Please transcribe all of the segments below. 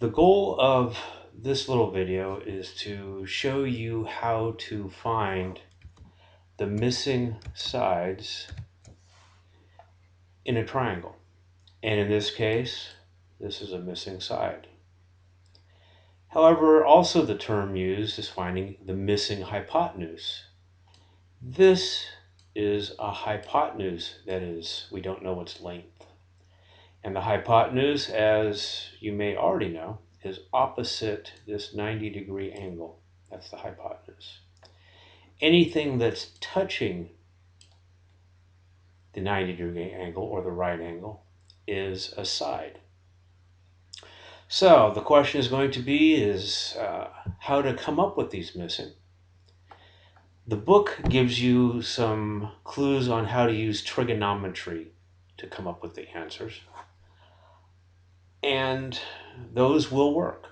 The goal of this little video is to show you how to find the missing sides in a triangle. And in this case, this is a missing side. However, also the term used is finding the missing hypotenuse. This is a hypotenuse, that is, we don't know its length. And the hypotenuse, as you may already know, is opposite this 90-degree angle. That's the hypotenuse. Anything that's touching the 90-degree angle or the right angle is a side. So the question is going to be how to come up with these missing. The book gives you some clues on how to use trigonometry to come up with the answers. And those will work.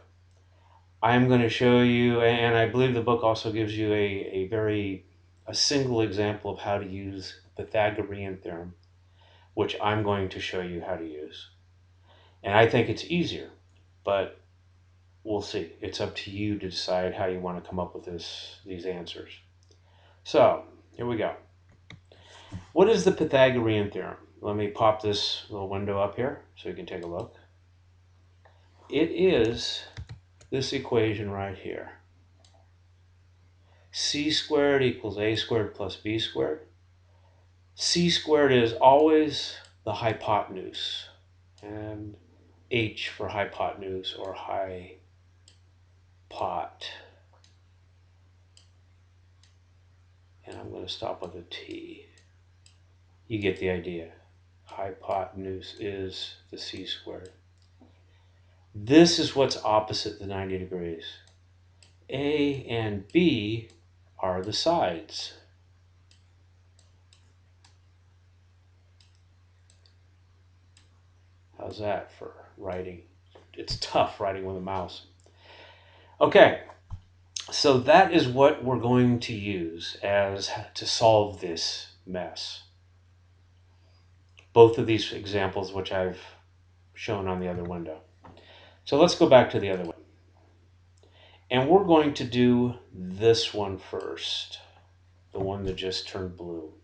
I'm going to show you, and I believe the book also gives you a single example of how to use the Pythagorean theorem, which I'm going to show you how to use. And I think it's easier, but we'll see. It's up to you to decide how you want to come up with these answers. So, here we go. What is the Pythagorean theorem? Let me pop this little window up here so you can take a look. It is this equation right here. C squared equals a squared plus b squared. C squared is always the hypotenuse, and H for hypotenuse or pot. And I'm going to stop with a T. You get the idea. Hypotenuse is the C squared. This is what's opposite the 90 degrees. A and B are the sides. How's that for writing? It's tough writing with a mouse. Okay, so that is what we're going to use to solve this mess. Both of these examples which I've shown on the other window. So let's go back to the other one. And we're going to do this one first, the one that just turned blue.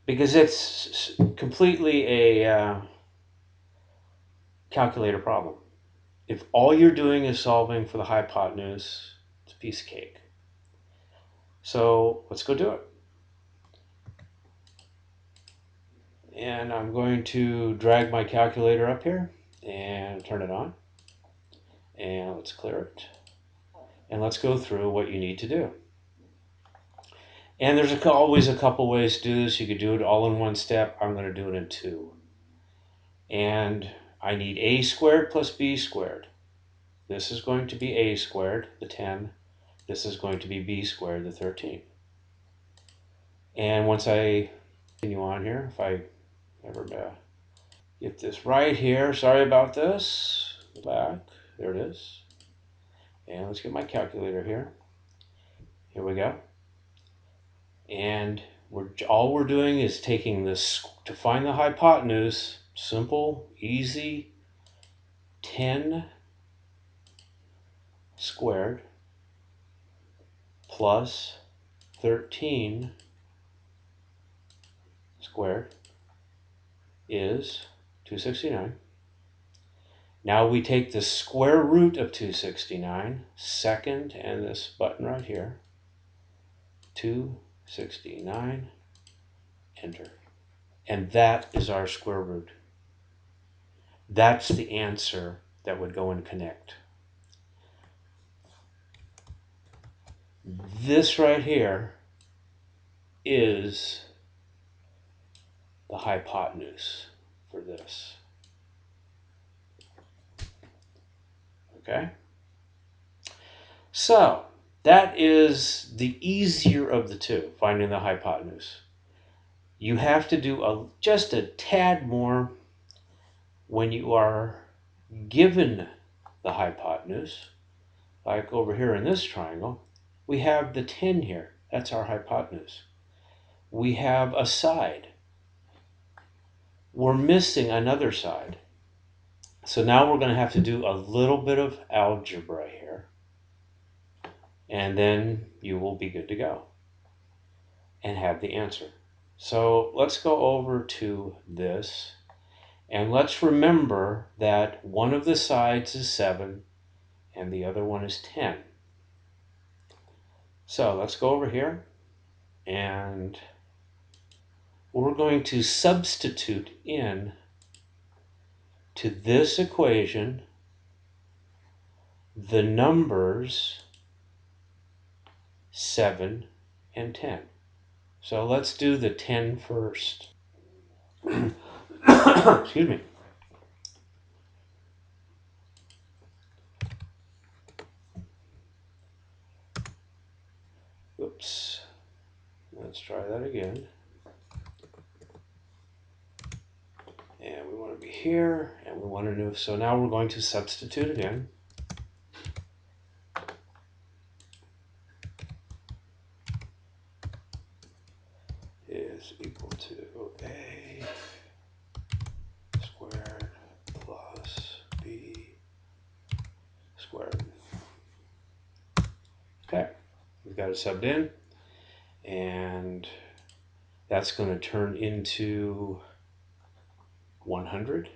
Because it's completely a calculator problem. If all you're doing is solving for the hypotenuse, it's a piece of cake. So let's go do it. And I'm going to drag my calculator up here and turn it on. And let's clear it. And let's go through what you need to do. And there's always a couple ways to do this. You could do it all in one step. I'm going to do it in two. And I need a squared plus b squared. This is going to be a squared, the 10. This is going to be b squared, the 13. And once I continue on here, if I ever get this right here, sorry about this, go back, there it is. And let's get my calculator here. Here we go. And all we're doing is taking this, to find the hypotenuse, simple, easy, 10 squared plus 13 squared is 269. Now we take the square root of 269, second, and this button right here, 269, enter. And that is our square root. That's the answer that would go and connect. This right here is the hypotenuse for this. Okay? So, that is the easier of the two, finding the hypotenuse. You have to do just a tad more when you are given the hypotenuse. Like over here in this triangle, we have the 10 here. That's our hypotenuse. We have a side. We're missing another side. So now we're going to have to do a little bit of algebra here, and then you will be good to go and have the answer. So let's go over to this, and let's remember that one of the sides is 7 and the other one is 10. So let's go over here, and we're going to substitute in to this equation the numbers 7 and 10. So let's do the 10 first. Excuse me. Oops. Let's try that again. And we want to be here, and we want to know. So now we're going to substitute it in. Is equal to a squared plus b squared. Okay, we've got it subbed in, and that's going to turn into 100.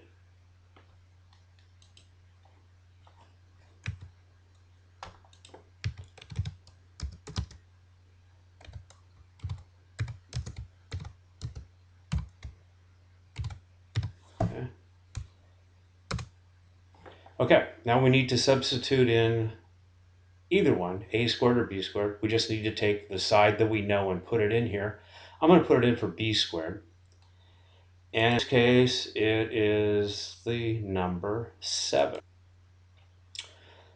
Okay. Okay, now we need to substitute in either one, a squared or b squared. We just need to take the side that we know and put it in here. I'm going to put it in for b squared. And in this case, it is the number 7.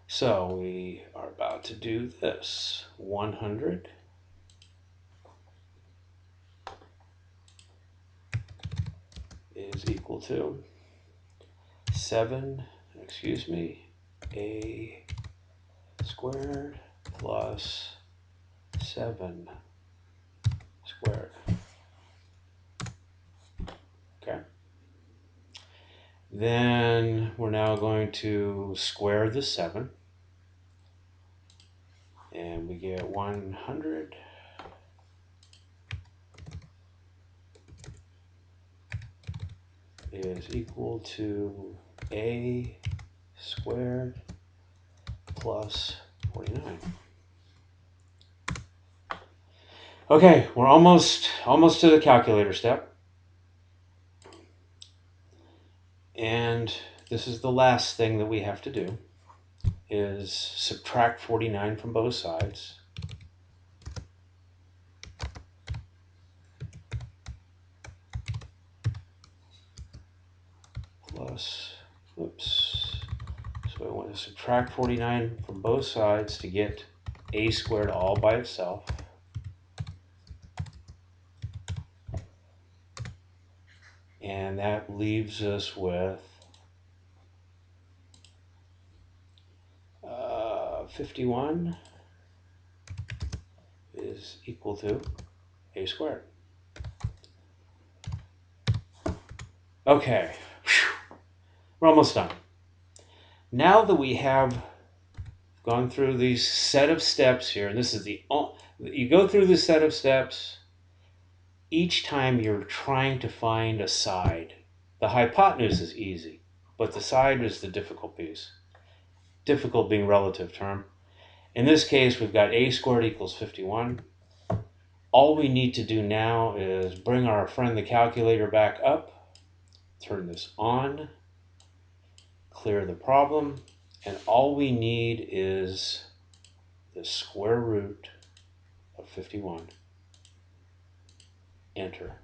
So we are about to do this. 100 is equal to 7, a squared plus 7 squared. Okay. Then we're now going to square the 7. And we get 100 is equal to a squared plus 49. Okay, we're almost to the calculator step. And this is the last thing that we have to do, is subtract 49 from both sides. Plus, oops. So I want to subtract 49 from both sides to get a squared all by itself. And that leaves us with 51 is equal to a squared. Okay, we're almost done. Now that we have gone through these set of steps here, and this is you go through this set of steps each time you're trying to find a side. The hypotenuse is easy, but the side is the difficult piece. Difficult being relative term. In this case, we've got a squared equals 51. All we need to do now is bring our friend the calculator back up, turn this on, clear the problem, and all we need is the square root of 51. Enter.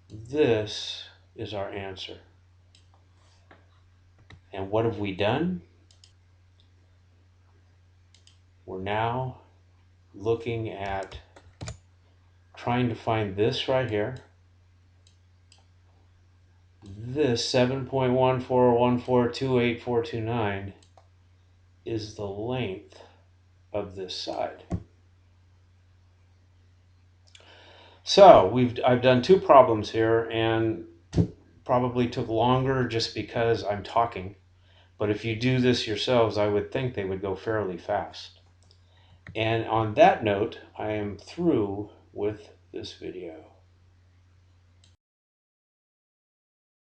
This is our answer. And what have we done? We're now looking at trying to find this right here. This 7.141428429 is the length of this side. So I've done two problems here and probably took longer just because I'm talking. But if you do this yourselves, I would think they would go fairly fast. And on that note, I am through with this video.